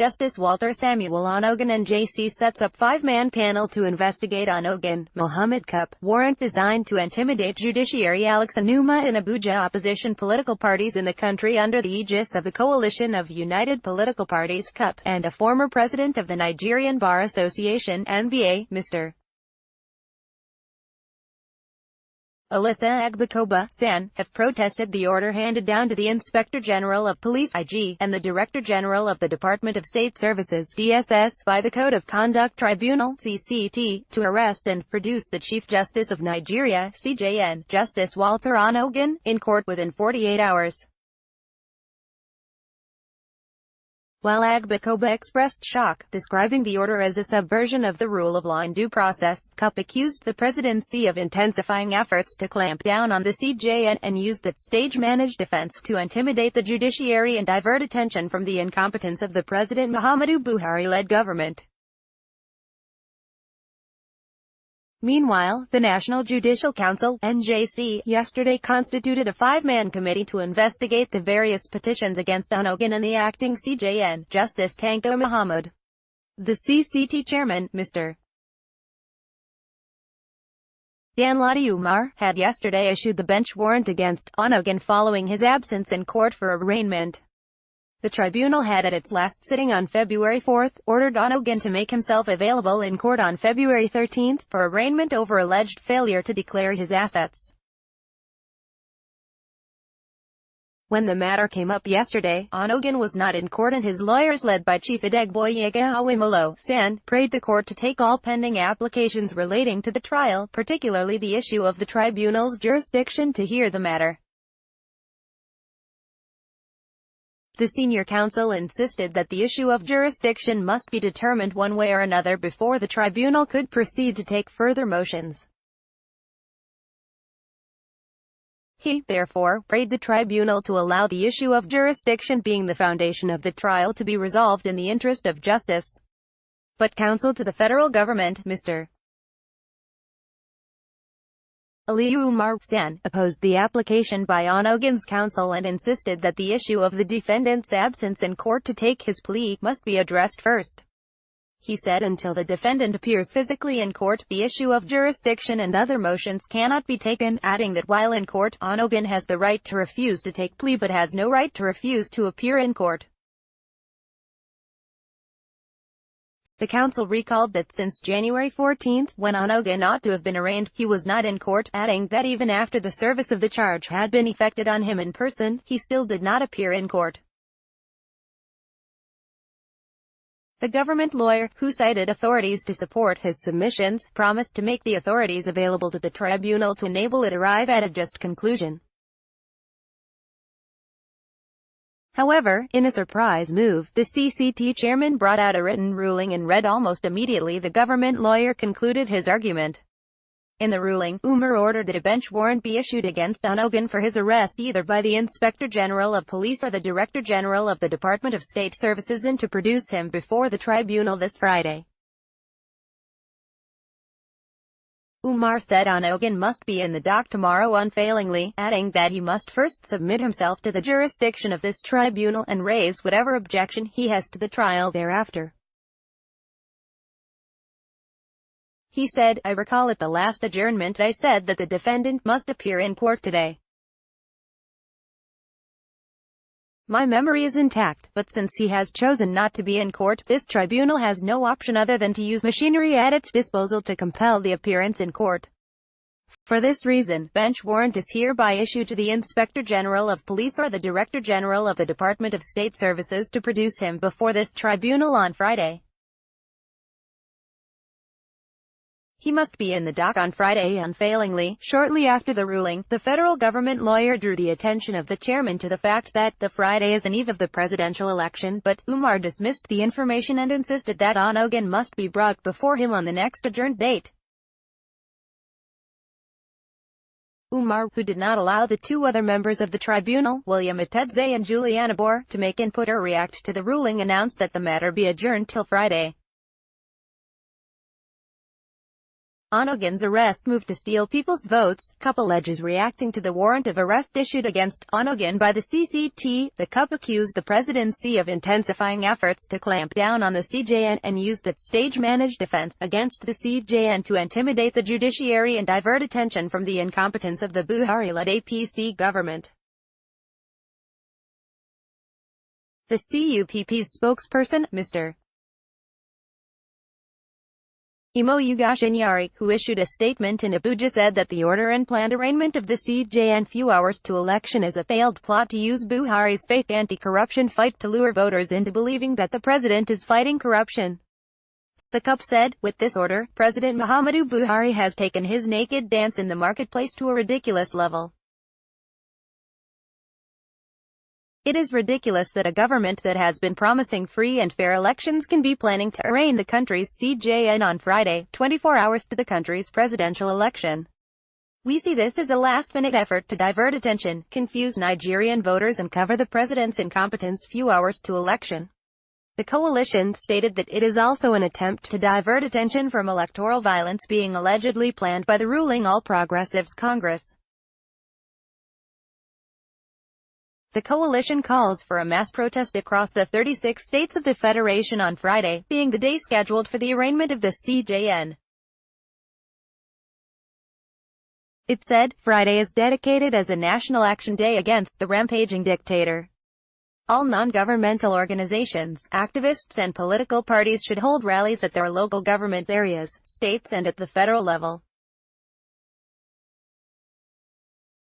Justice Walter Samuel Onnoghen NJC sets up five-man panel to investigate Onnoghen, Mohammed CUPP, warrant designed to intimidate judiciary Alex Enumah and Abuja Opposition political parties in the country under the aegis of the Coalition of United Political Parties CUPP, and a former president of the Nigerian Bar Association NBA, Mr. Alex Agbakoba, SAN, have protested the order handed down to the Inspector General of Police (IG) and the Director General of the Department of State Services (DSS) by the Code of Conduct Tribunal (CCT) to arrest and produce the Chief Justice of Nigeria (CJN), Justice Walter Onnoghen, in court within 48 hours. While Agbakoba expressed shock, describing the order as a subversion of the rule of law and due process, CUPP accused the presidency of intensifying efforts to clamp down on the CJN and use that stage-managed defense to intimidate the judiciary and divert attention from the incompetence of the President Muhammadu Buhari-led government. Meanwhile, the National Judicial Council (NJC) yesterday constituted a five-man committee to investigate the various petitions against Onnoghen and the acting CJN, Justice Tanko Muhammad. The CCT chairman, Mr. Danladi Umar, had yesterday issued the bench warrant against Onnoghen following his absence in court for arraignment. The tribunal had at its last sitting on February 4, ordered Onnoghen to make himself available in court on February 13 for arraignment over alleged failure to declare his assets. When the matter came up yesterday, Onnoghen was not in court and his lawyers, led by Chief Adegboyega Awimolo, SAN, prayed the court to take all pending applications relating to the trial, particularly the issue of the tribunal's jurisdiction to hear the matter. The senior counsel insisted that the issue of jurisdiction must be determined one way or another before the tribunal could proceed to take further motions. He, therefore, prayed the tribunal to allow the issue of jurisdiction, being the foundation of the trial, to be resolved in the interest of justice. But counsel to the federal government, Mr. Umar, SAN, opposed the application by Onnoghen's counsel and insisted that the issue of the defendant's absence in court to take his plea must be addressed first. He said until the defendant appears physically in court, the issue of jurisdiction and other motions cannot be taken, adding that while in court, Onnoghen has the right to refuse to take plea but has no right to refuse to appear in court. The counsel recalled that since January 14, when Onnoghen ought to have been arraigned, he was not in court, adding that even after the service of the charge had been effected on him in person, he still did not appear in court. The government lawyer, who cited authorities to support his submissions, promised to make the authorities available to the tribunal to enable it arrive at a just conclusion. However, in a surprise move, the CCT chairman brought out a written ruling and read almost immediately the government lawyer concluded his argument. In the ruling, Umar ordered that a bench warrant be issued against Onnoghen for his arrest either by the Inspector General of Police or the Director General of the Department of State Services, and to produce him before the tribunal this Friday. Umar said Onnoghen must be in the dock tomorrow unfailingly, adding that he must first submit himself to the jurisdiction of this tribunal and raise whatever objection he has to the trial thereafter. He said, "I recall at the last adjournment I said that the defendant must appear in court today. My memory is intact, but since he has chosen not to be in court, this tribunal has no option other than to use machinery at its disposal to compel the appearance in court. For this reason, bench warrant is hereby issued to the Inspector General of Police or the Director General of the Department of State Services to produce him before this tribunal on Friday. He must be in the dock on Friday unfailingly." Shortly after the ruling, the federal government lawyer drew the attention of the chairman to the fact that the Friday is an eve of the presidential election, but Umar dismissed the information and insisted that Onnoghen must be brought before him on the next adjourned date. Umar, who did not allow the two other members of the tribunal, William Atedze and Juliana Bor, to make input or react to the ruling, announced that the matter be adjourned till Friday. Onnoghen's arrest moved to steal people's votes, CUPP alleges. Reacting to the warrant of arrest issued against Onnoghen by the CCT, the CUPP accused the presidency of intensifying efforts to clamp down on the CJN and used that stage-managed defense against the CJN to intimidate the judiciary and divert attention from the incompetence of the Buhari-led APC government. The CUPP's spokesperson, Mr. Imoyuga, who issued a statement in Abuja, said that the order and planned arraignment of the CJN few hours to election is a failed plot to use Buhari's fake anti-corruption fight to lure voters into believing that the president is fighting corruption. The CUPP said, with this order, President Muhammadu Buhari has taken his naked dance in the marketplace to a ridiculous level. It is ridiculous that a government that has been promising free and fair elections can be planning to arraign the country's CJN on Friday, 24 hours to the country's presidential election. We see this as a last-minute effort to divert attention, confuse Nigerian voters and cover the president's incompetence few hours to election. The coalition stated that it is also an attempt to divert attention from electoral violence being allegedly planned by the ruling All Progressives Congress. The coalition calls for a mass protest across the 36 states of the Federation on Friday, being the day scheduled for the arraignment of the CJN. It said, Friday is dedicated as a national action day against the rampaging dictator. All non-governmental organizations, activists and political parties should hold rallies at their local government areas, states and at the federal level.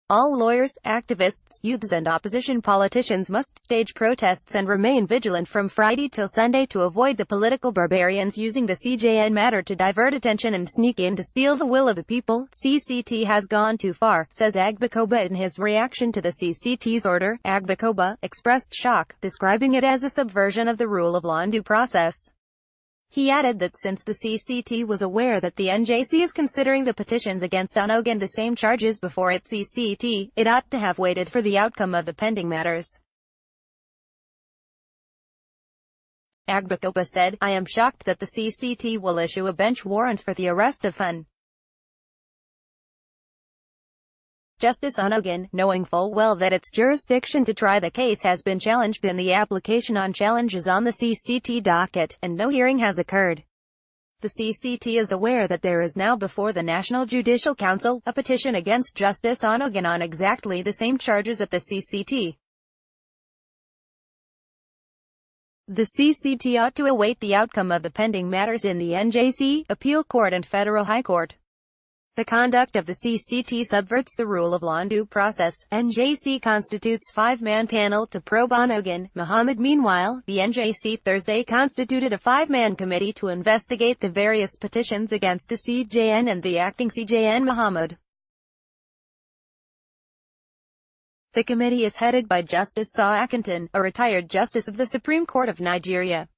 All lawyers, activists, youths and opposition politicians must stage protests and remain vigilant from Friday till Sunday to avoid the political barbarians using the CJN matter to divert attention and sneak in to steal the will of the people. CCT has gone too far, says Agbakoba in his reaction to the CCT's order. Agbakoba expressed shock, describing it as a subversion of the rule of law and due process. He added that since the CCT was aware that the NJC is considering the petitions against Onnoghen the same charges before its CCT, it ought to have waited for the outcome of the pending matters. Agbakoba said, I am shocked that the CCT will issue a bench warrant for the arrest of Hon. Justice Onnoghen, knowing full well that its jurisdiction to try the case has been challenged and the application on challenges on the CCT docket, and no hearing has occurred. The CCT is aware that there is now before the National Judicial Council a petition against Justice Onnoghen on exactly the same charges at the CCT. The CCT ought to await the outcome of the pending matters in the NJC, Appeal Court and Federal High Court. The conduct of the CCT subverts the rule of law and due process. NJC constitutes five-man panel to probe Onnoghen, Muhammad. Meanwhile, the NJC Thursday constituted a five-man committee to investigate the various petitions against the CJN and the acting CJN Muhammad. The committee is headed by Justice Saw Akintan, a retired justice of the Supreme Court of Nigeria.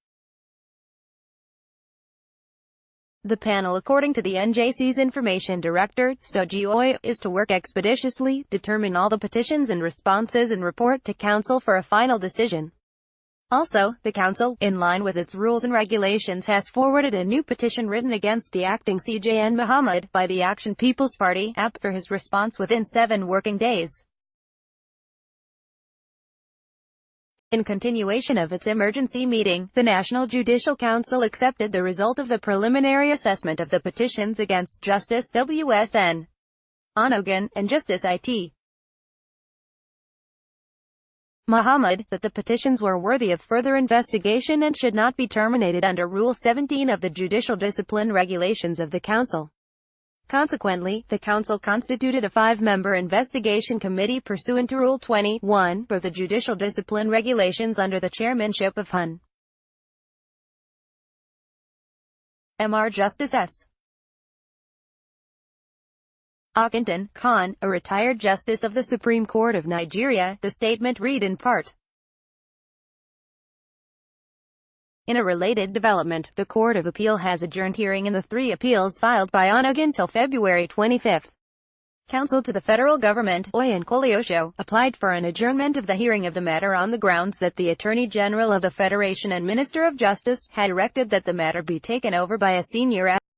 The panel, according to the NJC's information director, Soji Oy, is to work expeditiously, determine all the petitions and responses and report to Council for a final decision. Also, the Council, in line with its rules and regulations, has forwarded a new petition written against the acting CJN Muhammad by the Action People's Party (AP) for his response within 7 working days. In continuation of its emergency meeting, the National Judicial Council accepted the result of the preliminary assessment of the petitions against Justice W.S.N. Onnoghen, and Justice I.T. Muhammad, that the petitions were worthy of further investigation and should not be terminated under Rule 17 of the Judicial Discipline Regulations of the Council. Consequently, the Council constituted a 5-member investigation committee pursuant to Rule 21 of the Judicial Discipline Regulations under the chairmanship of Hon. Mr. Justice S. Akintan, Khan, a retired justice of the Supreme Court of Nigeria. The statement read in part. In a related development, the Court of Appeal has adjourned hearing in the 3 appeals filed by Onnoghen till February 25. Counsel to the federal government, Oyen Koliosho, applied for an adjournment of the hearing of the matter on the grounds that the Attorney General of the Federation and Minister of Justice had directed that the matter be taken over by a senior